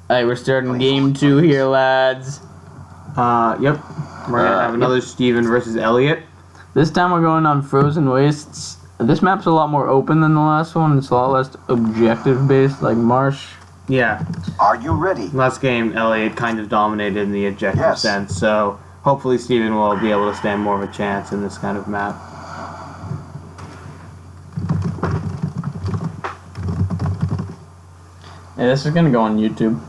Alright, we're starting game 2 here, lads. Yep. We're gonna have another Steven versus Elliot. This time we're going on Frozen Wastes. This map's a lot more open than the last one. It's a lot less objective-based, like Marsh. Yeah. Are you ready? Last game, Elliot kind of dominated in the objective sense, so hopefully Steven will be able to stand more of a chance in this kind of map. Yeah, this is gonna go on YouTube.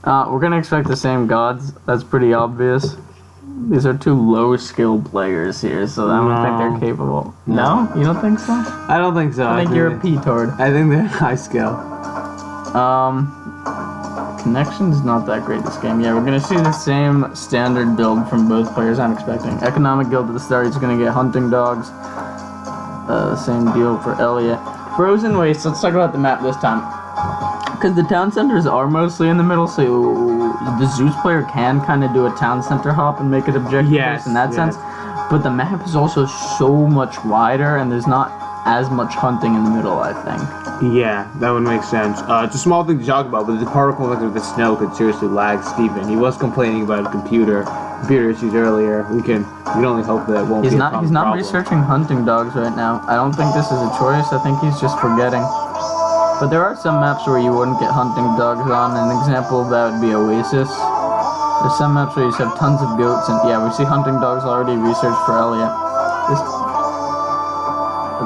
We're gonna expect the same gods. That's pretty obvious. These are two low-skilled players here, so I don't think they're capable. No? You don't think so? I don't think so. I think you're a P-tard. I think they're high skill. Connection's not that great this game. Yeah, we're gonna see the same standard build from both players, I'm expecting. Economic guild at the start, he's gonna get hunting dogs. Same deal for Elliot. Frozen Wastes, let's talk about the map this time. Because the town centers are mostly in the middle, so the Zeus player can kind of do a town center hop and make it objective-based in that sense. But the map is also so much wider, and there's not as much hunting in the middle, I think. Yeah, that would make sense. It's a small thing to talk about, but the particle effect of the snow could seriously lag Steven. He was complaining about computer issues earlier. We can only hope that it won't be a problem. He's not researching hunting dogs right now. I don't think this is a choice. I think he's just forgetting. But there are some maps where you wouldn't get hunting dogs on. An example of that would be Oasis. There's some maps where you just have tons of goats, and yeah, we see hunting dogs already researched for Elliot.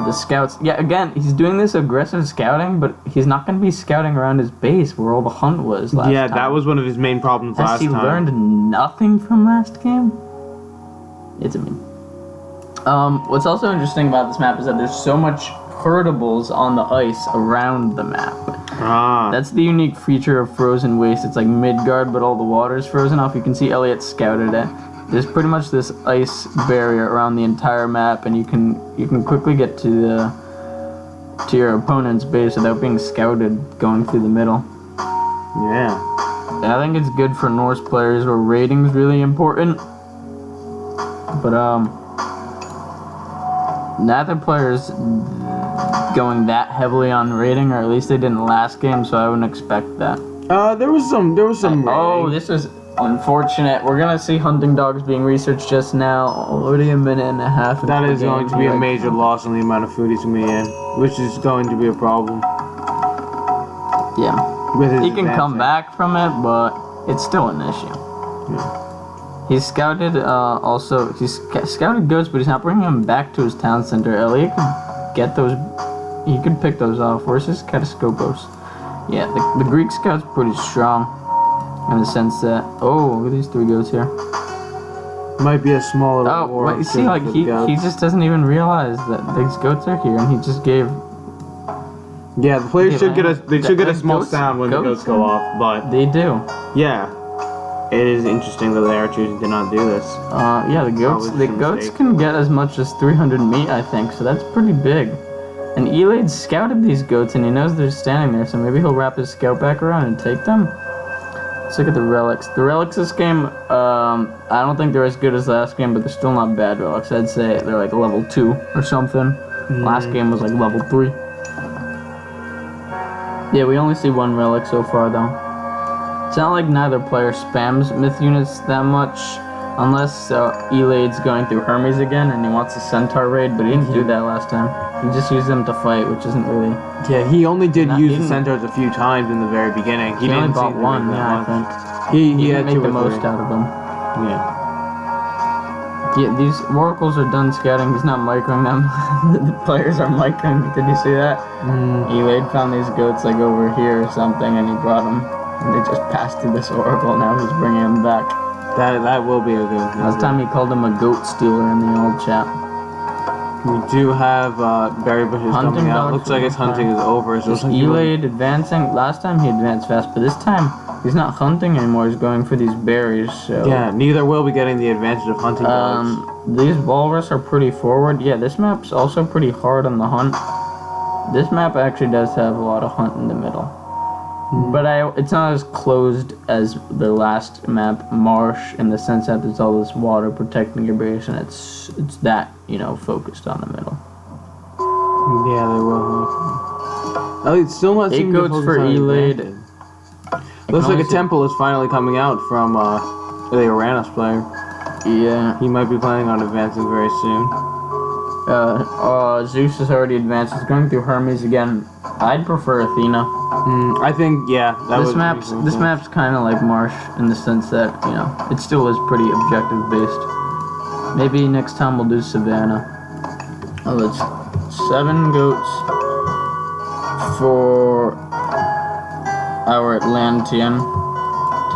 The scouts, yeah, again, he's doing this aggressive scouting, but he's not going to be scouting around his base where all the hunt was last time. Yeah, that was one of his main problems last time. Has he learned nothing from last game? It's a meme. What's also interesting about this map is that there's so much hurtables on the ice around the map. That's the unique feature of Frozen Waste. It's like Midgard, but all the water is frozen off. You can see Elliot scouted it. There's pretty much this ice barrier around the entire map, and you can quickly get to your opponent's base without being scouted going through the middle. Yeah. I think it's good for Norse players where raiding's really important. But neither player's going that heavily on raiding, or at least they didn't last game, so I wouldn't expect that. There was some raiding. Oh, this is unfortunate. We're gonna see hunting dogs being researched just now. Already a minute and a half. That is going to be a major loss in the amount of food he's gonna be in, which is going to be a problem. Yeah. He can come back from it, but it's still an issue. Yeah. He's scouted. He's scouted goats, but he's not bringing them back to his town center. Elliot could get those. He could pick those off. Where's his Kataskopos? Yeah, the Greek scout's pretty strong. In the sense that, oh, look at these 3 goats here. Might be a smaller war. Oh, wait, see, like, he just doesn't even realize that these goats are here, and he just gave... Yeah, the players should get a small sound when the goats go off, but... They do. Yeah. It is interesting that they are choosing to not do this. Yeah, the goats can get as much as 300 meat, I think, so that's pretty big. And v.Elaid scouted these goats, and he knows they're standing there, so maybe he'll wrap his scout back around and take them. Let's look at the relics. The relics this game, I don't think they're as good as last game, but they're still not bad relics. I'd say they're like level 2 or something. Last game was like level 3. Yeah, we only see 1 relic so far, though. It's not like neither player spams myth units that much, unless v.Elaid's going through Hermes again and he wants a centaur raid, but he didn't do that last time. He just used them to fight, which isn't really... Yeah, he only did use the centaurs a few times in the very beginning. He only bought 1, yeah, I think. He had to make the most out of them. Yeah. Yeah, these oracles are done scouting. He's not microing them. The players are microing. Did you see that? v.Elaid found these goats like over here or something, and he brought them. And they just passed through this oracle. Now he's bringing them back. That will be a good. Last time he called him a goat stealer in the old chat. We do have berry bushes coming out. Looks like his hunting is over. So v.Elaid advancing. Last time he advanced fast, but this time he's not hunting anymore. He's going for these berries. So yeah, neither will be getting the advantage of hunting dogs. These walrus are pretty forward. Yeah, this map's also pretty hard on the hunt. This map actually does have a lot of hunt in the middle. But it's not as closed as the last map, Marsh, in the sense that there's all this water protecting your base, and it's that, focused on the middle. Yeah, they will. Elliot's still not 8 seeming to goats focus for on Elaid. advancing. Looks like a temple is finally coming out from the Oranos player. Yeah. He might be planning on advancing very soon. Zeus has already advanced. He's going through Hermes again. I'd prefer Athena. I think, yeah. This map's kind of like Marsh in the sense that, you know, it still is pretty objective based. Maybe next time we'll do Savannah. Oh, it's 7 goats for our Atlantean.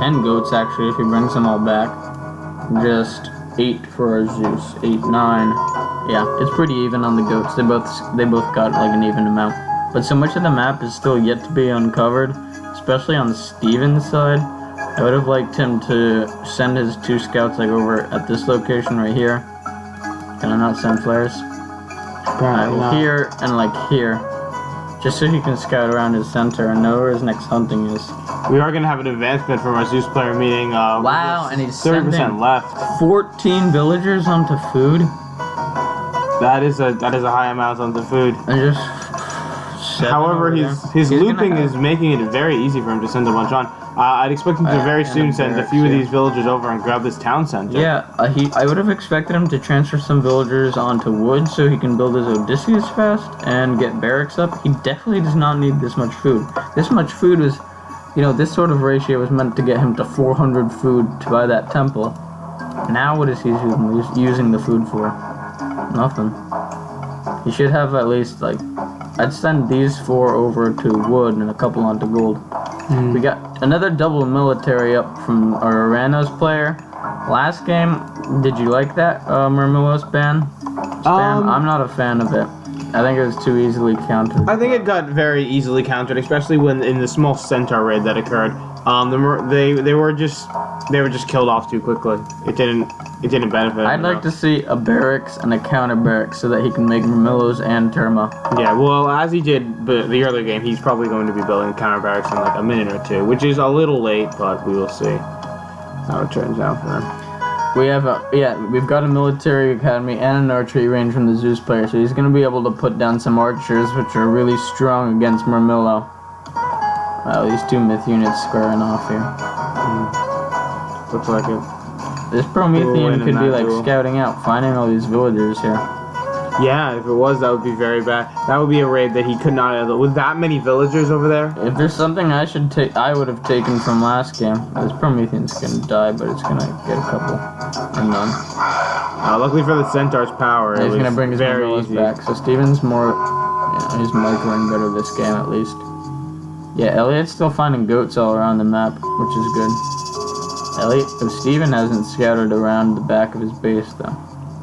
10 goats actually if he brings them all back. Just 8 for our Zeus. 8, 9. Yeah, it's pretty even on the goats. They both got like an even amount. But so much of the map is still yet to be uncovered, especially on Steven's side. I would have liked him to send his 2 scouts like over at this location right here. Can I not send flares? Here and like here. Just so he can scout around his center and know where his next hunting is. We are going to have an advancement from our Zeus player meeting. Wow, and he's 30% left. 14 villagers onto food. That is a high amount onto food. And just. However, his looping is making it very easy for him to send a bunch on. I'd expect him to very soon send a few of these villagers over and grab this town center. Yeah, I would have expected him to transfer some villagers onto wood so he can build his Odysseus fast and get barracks up. He definitely does not need this much food. This much food was, you know, this sort of ratio was meant to get him to 400 food to buy that temple. Now what is he using the food for? Nothing. He should have at least, like, I'd send these 4 over to wood and a couple onto gold. We got another double military up from our Oranos player. Last game, did you like that Murmillos ban? I'm not a fan of it. I think it was too easily countered. I think it got very easily countered, especially when in the small centaur raid that occurred. They were just killed off too quickly. It didn't benefit. I'd like to see a barracks and a counter barracks so that he can make Murmillos and Terma. Yeah, well, as he did the earlier game, he's probably going to be building counter barracks in like a minute or 2, which is a little late, but we will see how it turns out for him. We've got a military academy and an archery range from the Zeus player, so he's going to be able to put down some archers, which are really strong against Murmillo. Wow, these 2 myth units squaring off here. Looks like it. This Promethean could be like scouting out, finding all these villagers here. Yeah, if it was, that would be very bad. That would be a raid that he could not handle. With that many villagers over there? If there's something I would have taken from last game. This Promethean's gonna die, but it's gonna get a couple. And none. Luckily for the Centaur's power, he's gonna bring his Murmillos back. So Steven's more, he's microing better this game at least. Yeah, Elliot's still finding goats all around the map, which is good. Steven hasn't scouted around the back of his base though.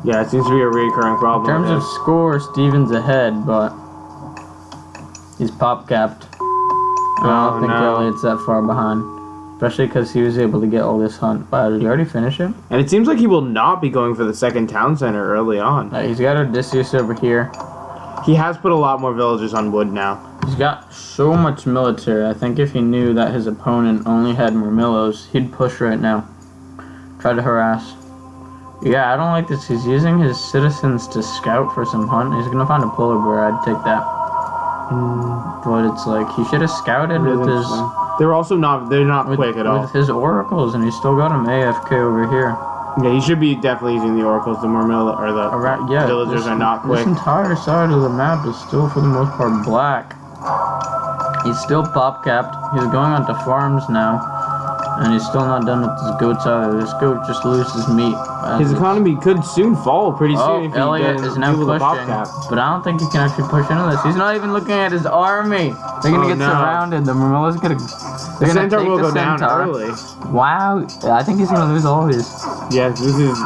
Yeah, it seems to be a recurring problem. In terms of score, Steven's ahead, but he's pop capped. I don't think Elliot's that far behind. Especially because he was able to get all this hunt. Wow, did he already finish it? And it seems like he will not be going for the second town center early on. He's got Odysseus over here. He has put a lot more villagers on wood now. He's got so much military. I think if he knew that his opponent only had Murmillos, he'd push right now. Try to harass. Yeah, I don't like this. He's using his citizens to scout for some hunt. He's gonna find a polar bear. I'd take that. But it's like, he should have scouted with his... They're not quick at all. With his oracles, and he's still got him AFK over here. Yeah, he should be definitely using the oracles. The Murmillo, or the villagers are not quick. This entire side of the map is still, for the most part, black. He's still pop-capped. He's going onto farms now. And he's still not done with his goats either. This goat just loses meat. His economy could soon fall pretty soon if he Elliot is now pushing. But I don't think he can actually push into this. He's not even looking at his army. They're gonna get surrounded. The Murmillo's gonna... The Centaur will go down early. Wow. I think he's gonna lose all his. Yeah, this is...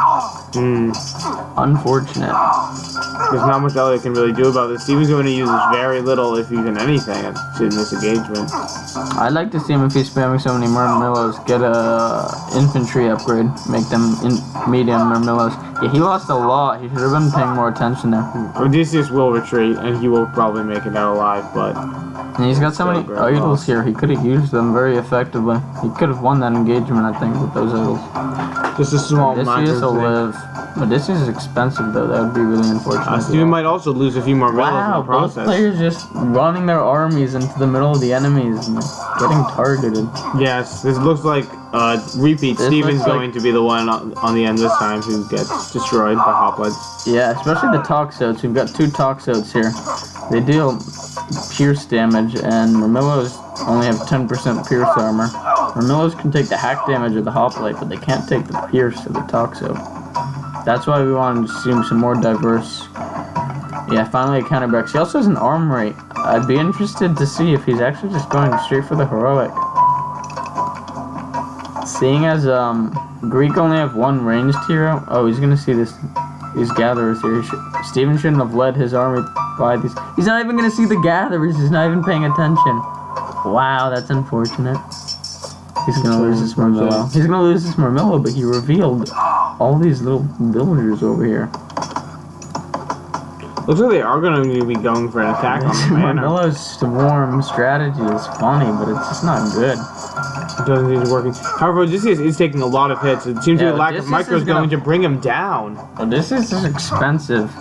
unfortunate. There's not much Elliot can really do about this. Steven's going to use very little, if even anything, in this engagement. I'd like to see him, if he's spamming so many Murmillos, get a infantry upgrade, make them medium Murmillos. Yeah, he lost a lot. He should have been paying more attention there. Odysseus will retreat, and he will probably make it out alive, but... And he's got so many idols here. He could have used them very effectively. He could have won that engagement, I think, with those idols. Just a small Odysseus will live. Odysseus is expensive though. That would be really unfortunate. Steven might also lose a few more villas in Wow, the both process. players just running their armies into the middle of the enemies and getting targeted. Yes, this looks like repeat. This Steven's looks like- going to be the one on the end this time who gets destroyed by hoplites. Yeah, especially the Toxotes. We've got 2 Toxotes here. They deal pierce damage, and Murmillos only have 10% pierce armor. Murmillos can take the hack damage of the hoplite, but they can't take the pierce of the Toxo. That's why we wanted to see some more diverse. Yeah, finally a counterback. He also has an arm rate. I'd be interested to see if he's actually just going straight for the heroic. Seeing as Greek only have 1 ranged hero. Oh, he's gonna see this. These gatherers here. Steven shouldn't have led his army by these. He's not even gonna see the gatherers. He's not even paying attention. Wow, that's unfortunate. He's gonna lose this Murmillo. He's gonna lose this Murmillo, but he revealed all these little villagers over here. Looks like they are going to be going for an attack on the manor. Murmillo's swarm strategy is funny, but it's just not good. It doesn't seem to be working. However, Odysseus is taking a lot of hits. It seems to be a lack of micros going to bring him down. Odysseus is expensive.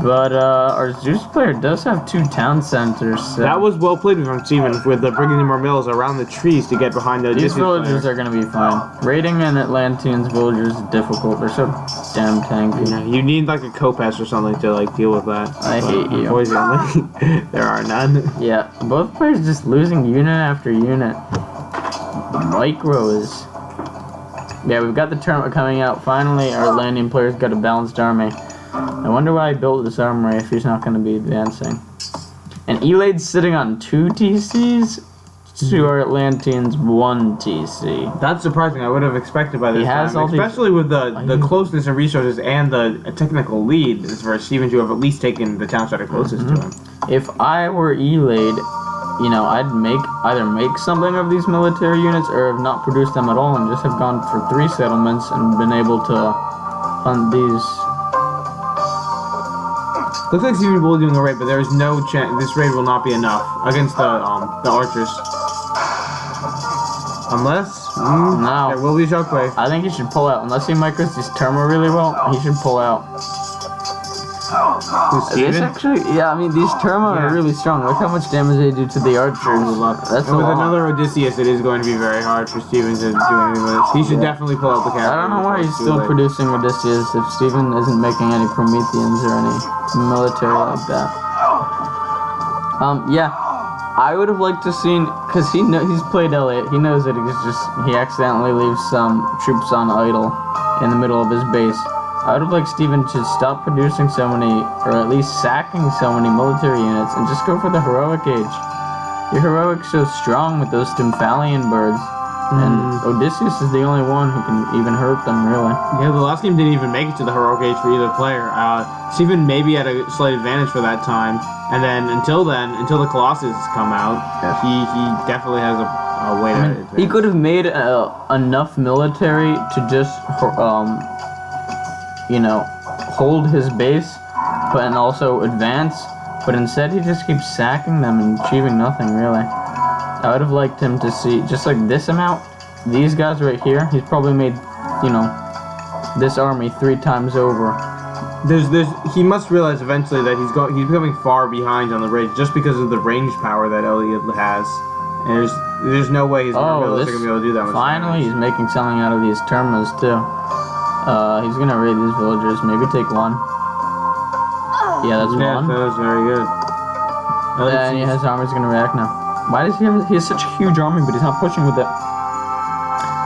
But our Zeus player does have 2 town centers. So That was well played from Steven with the bringing the Murmillos around the trees to get behind the Odysseus these villagers player. are going to be fine. Raiding an Atlantean's villagers is difficult. They're so damn tanky. Yeah, you need like a Copas or something to like deal with that. I hate you. Unfortunately, there are none. Yeah, both players just losing unit after unit. Micro is... Yeah, we've got the tournament coming out. Finally, our Atlantean player's got a balanced army. I wonder why he built this armory if he's not going to be advancing. And Elaid's sitting on 2 TCs to our Atlanteans 1 TC. That's surprising. I would have expected by this has time, all these- especially with the closeness of resources and the technical lead, is for Steven to have at least taken the towns that are closest to him. If I were Elaid, you know, I'd either make something of these military units or have not produced them at all and just have gone for 3 settlements and been able to hunt these. Looks like Steven will be doing a raid, but there is no chance. This raid will not be enough against the archers. Unless No. there will be shockwave. I think he should pull out. Unless he micros these Terma really well, he should pull out. Who's This Steven? actually, yeah, I mean, these Terma Yeah. are really strong. Look how much damage they do to the archers. That's a And with lot. another Odysseus, it is going to be very hard for Steven to do anything with this. He should definitely pull out the cavalry. I don't know why before he's it's too still late. producing Odysseus if Steven isn't making any Prometheans or any military like that. Yeah, I would have liked to seen, because he's played Elliot. He knows that he accidentally leaves some troops on idle in the middle of his base. I would have liked Steven to stop producing so many, or at least sacking so many military units, and just go for the heroic age. Your heroic's so strong with those Stymphalian birds, and Odysseus is the only one who can even hurt them, really. Yeah, the last game didn't even make it to the heroic age for either player. Steven maybe had a slight advantage for that time, and then until the Colossus come out, he definitely has a way to advance. He could have made enough military to just, hold his base, but and also advance. But instead, he just keeps sacking them and achieving nothing, really. I would have liked him to see, just like this amount, these guys right here, he's probably made, this army 3 times over. He must realize eventually that he's becoming far behind on the range just because of the range power that Elliot has. And there's no way his Murmillos are gonna be able to do that much finally, damage. he's making something out of these Termas, too. He's gonna raid these villagers, maybe take 1. Yeah, that's 1. That was very good. And his army's gonna react now. Why does he has such a huge army, but he's not pushing with it?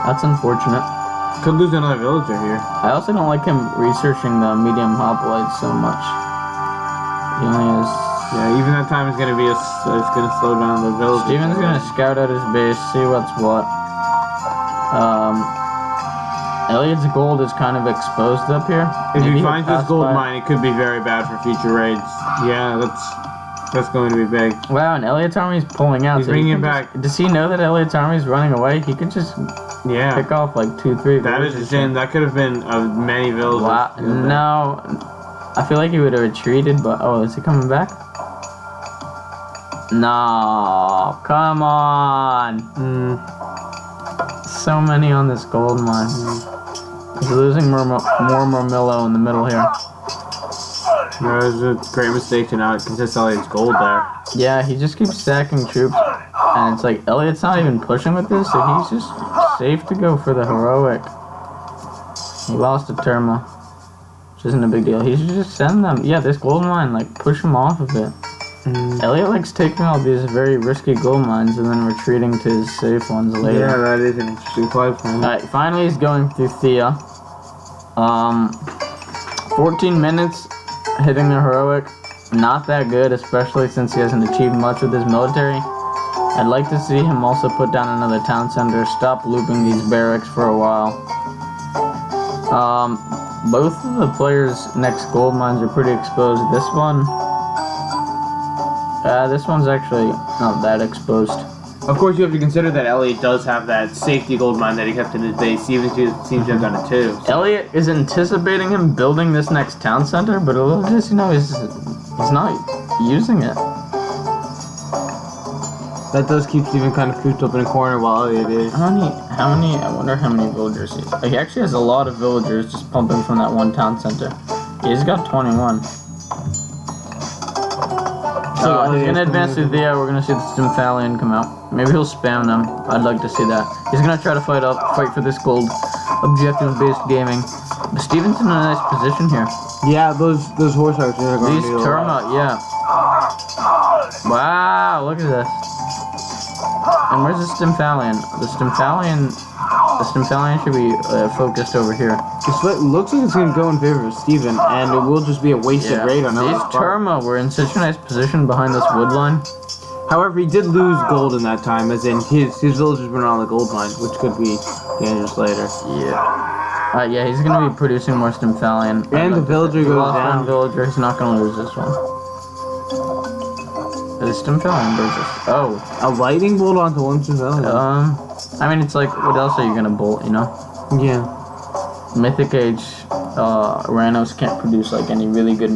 That's unfortunate. Could lose another villager here. I also don't like him researching the medium hoplites so much. He only has... Yeah, even that time is gonna be it's gonna slow down the village. Steven's gonna scout out his base, see what's what. Elliot's gold is kind of exposed up here. If Maybe he he'll finds this pass gold by. mine, it could be very bad for future raids. Yeah, that's going to be big. Wow, and Elliot's army's pulling out. He's so he bringing can it back. Does he know that Elliot's army's running away? He could just Yeah. pick off like 2-3 That is a villages. sin. That could have been many villages. Wow, no. I feel like he would have retreated, but oh, is he coming back? No, come on. So many on this gold mine. He's losing more Murmillo in the middle here. It was a great mistake to not contest Elliot's gold there. Yeah, he just keeps stacking troops, and it's like Elliot's not even pushing with this, so he's just safe to go for the heroic. He lost a Terma, which isn't a big deal. He should just send them. Yeah, this gold mine, like, push him off of it. Elliot likes taking all these very risky gold mines and then retreating to his safe ones later. Yeah, that is an interesting play for him. Alright, finally he's going through Thea. 14 minutes hitting the heroic. Not that good, especially since he hasn't achieved much with his military. I'd like to see him also put down another town center, stop looping these barracks for a while. Both of the players' next gold mines are pretty exposed. This one's actually not that exposed. Of course, you have to consider that Elliot does have that safety gold mine that he kept in his base. Seems to have done it too. So. Elliot is anticipating him building this next town center, but a little just, you know, he's not using it. That does keep Steven kind of cooped up in a corner while Elliot is. I wonder how many villagers he actually has a lot of villagers just pumping from that one town center. He's got 21. So he's gonna advance through there. We're gonna see the Stymphalian come out. Maybe he'll spam them. I'd like to see that. He's gonna try to fight for this gold, objective-based gaming. But Steven's in a nice position here. Yeah, those horse archers are going to be Terma, yeah. Wow, look at this. And where's the Stymphalian? The Stymphalian should be focused over here. It looks like it's going to go in favor of Steven, and it will just be a wasted raid on These Terma were in such a nice position behind this wood line. However, he did lose gold in that time, as in his villagers were on the gold mine, which could be dangerous later. Yeah. Yeah, he's going to be producing more Stymphalian. And the villager goes down. One villager, he's not going to lose this one. The Stymphalian burst. Oh. A lightning bolt onto one Stymphalian. I mean, it's like, what else are you going to bolt, you know? Yeah. Mythic Age, Oranos can't produce, like, any really good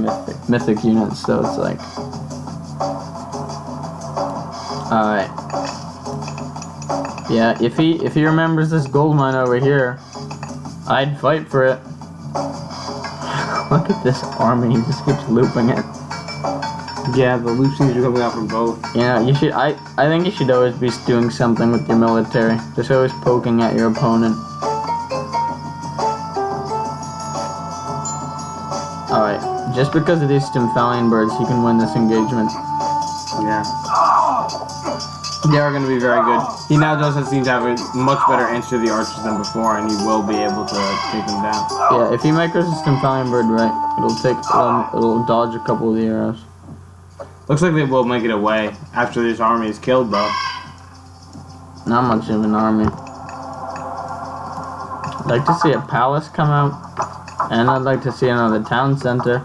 mythic units, so it's like... Alright. Yeah, if he remembers this gold mine over here, I'd fight for it. Look at this army, he just keeps looping it. Yeah, the loop seems to be coming out from both. Yeah, you should. I think you should always be doing something with your military. Just always poking at your opponent. Alright, just because of these Stymphalian birds, he can win this engagement. Yeah. They are going to be very good. He now does seem to have a much better answer to the archers than before, and he will be able to take them down. Yeah, if he makes a Stymphalian bird right, it'll dodge a couple of the arrows. Looks like they will make it away after this army is killed, though. Not much of an army. I'd like to see a palace come out, and I'd like to see another town center.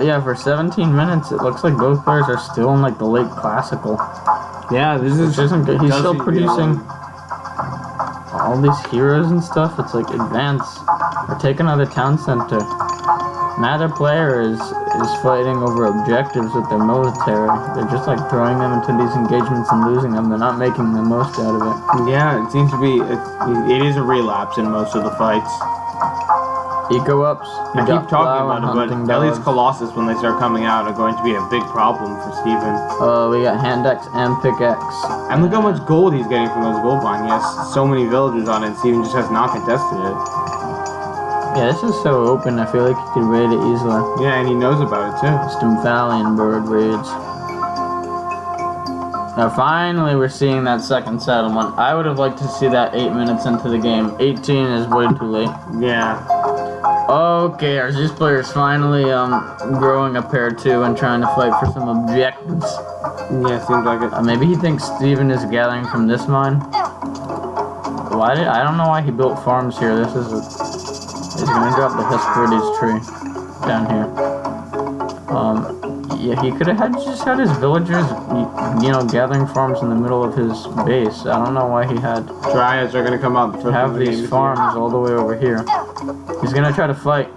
Yeah, for 17 minutes, it looks like both players are still in like the late classical. Yeah, this isn't good. He's still producing all these heroes and stuff. It's like advance or take another town center. Neither player is fighting over objectives with their military. They're just like throwing them into these engagements and losing them. They're not making the most out of it. Yeah, it seems to be. It is a relapse in most of the fights. Eco-ups. I keep talking about it, but Elliot's Colossus, when they start coming out, are going to be a big problem for Steven. We got hand axe and pickaxe. And look how much gold he's getting from those gold mines. He has so many villagers on it, Steven just has not contested it. Yeah, this is so open, I feel like you could raid it easily. Yeah, and he knows about it too. Stymphalian bird raids. Now finally we're seeing that second settlement. I would have liked to see that 8 minutes into the game. 18 is way too late. Yeah. Okay, our Zeus player is finally growing a pair too and trying to fight for some objectives. Yeah, seems like it. Maybe he thinks Steven is gathering from this mine. I don't know why he built farms here. He's gonna drop the Hesperides tree down here. Yeah, he could have just had his villagers, you know, gathering farms in the middle of his base. I don't know why he had Dryads are gonna come out and have these farms all the way over here. He's gonna try to fight,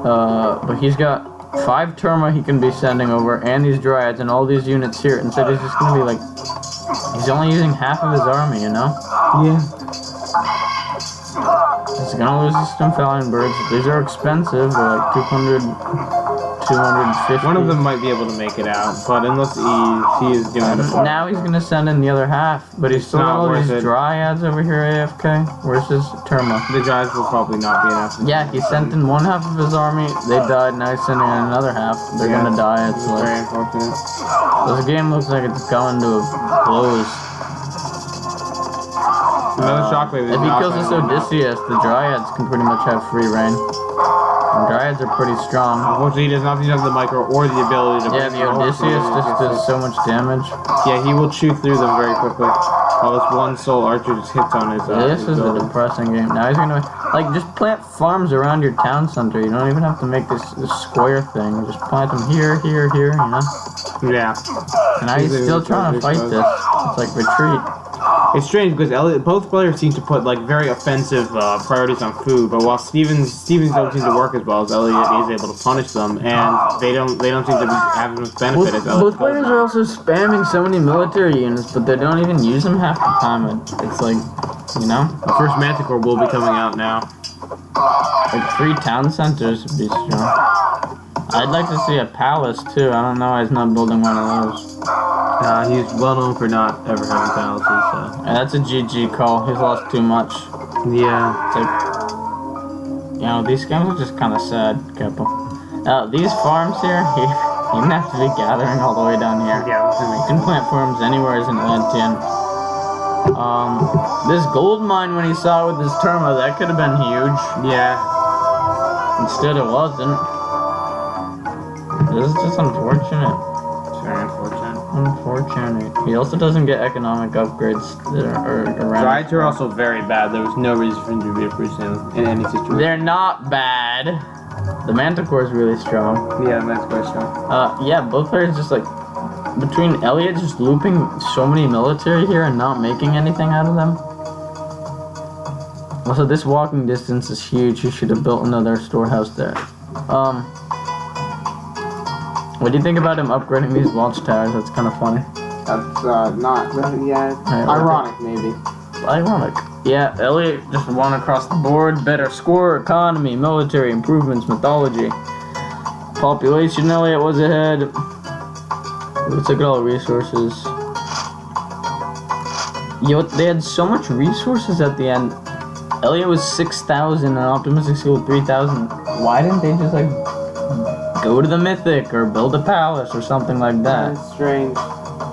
but he's got 5 Terma he can be sending over, and these Dryads, and all these units here. Instead, he's just gonna be like, he's only using half of his army, you know? Yeah. He's gonna lose his Stimfalion birds. These are expensive. They're like 200, 250. One of them might be able to make it out, but unless he is doing the farm. Now he's gonna send in the other half, but he's still got all worth these it. dryads over here AFK. Where's his Terma? The guys will probably not be enough. Yeah, he sent in one half of his army. They died. Now he's sending in another half. They're gonna die. It's Very like unfortunate. this game looks like it's going to a close. Another shockwave. If he kills this Odysseus, the dryads can pretty much have free reign. And dryads are pretty strong. Unfortunately, he does not have the micro or the ability to. Yeah, the Odysseus just does so much damage. Yeah, he will chew through them very quickly. While this one soul archer just hits on his. This his is a building. depressing game. Now he's gonna like just plant farms around your town center. You don't even have to make this square thing. Just plant them here, here, here. You know. Yeah. And now he's still trying to fight this. It's like retreat. It's strange because both players seem to put like very offensive priorities on food, but while Stevens don't seem to work as well as Elliot is able to punish them, and they don't seem to have as much benefit as Elliot. Both players are also spamming so many military units, but they don't even use them half the time. It's like, you know, The first Manticore will be coming out now. like 3 town centers would be strong. I'd like to see a palace too. I don't know why he's not building one of those. He's well known for not ever having palaces, so. And that's a GG call. He's lost too much. Yeah. It's like, you know, these games are just kind of sad, Keppel. These farms here, you don't have to be gathering all the way down here. Yeah. You can plant farms anywhere as an Atlantean. This gold mine when he saw it with his Terma, that could have been huge. Yeah. Instead it wasn't. This is just unfortunate. It's very unfortunate. Unfortunate. He also doesn't get economic upgrades that are around. Dryads are also very bad. There was no reason for him to be appreciated in any situation. They're not bad. The Manticore is really strong. Yeah, that's very strong. Yeah, both players just like between Elliot just looping so many military here and not making anything out of them. Also, this walking distance is huge. You should have built another storehouse there. What do you think about him upgrading these watchtowers? That's kind of funny. That's not ironic maybe. Ironic. Yeah, Elliot just won across the board. Better score, economy, military improvements, mythology. Population, Elliot was ahead. Let's look at all the resources. Yo, they had so much resources at the end. Elliot was 6,000 and OptimisticSeal 3,000. Why didn't they just like go to the Mythic or build a palace or something like that? That's strange.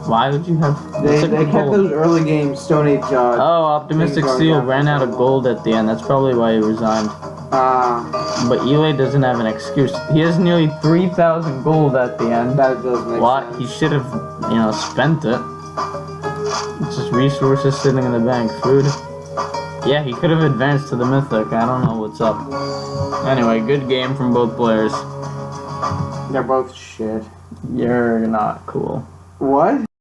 Why would you have... They kept those early game Stone Age. Oh, OptimisticSeal ran out of gold at the end. That's probably why he resigned. But Elaid doesn't have an excuse. He has nearly 3,000 gold at the end. That does make sense. He should have, you know, spent it. It's just resources sitting in the bank. Food. Yeah, he could have advanced to the Mythic. I don't know what's up. Anyway, good game from both players. They're both shit. You're not cool. What?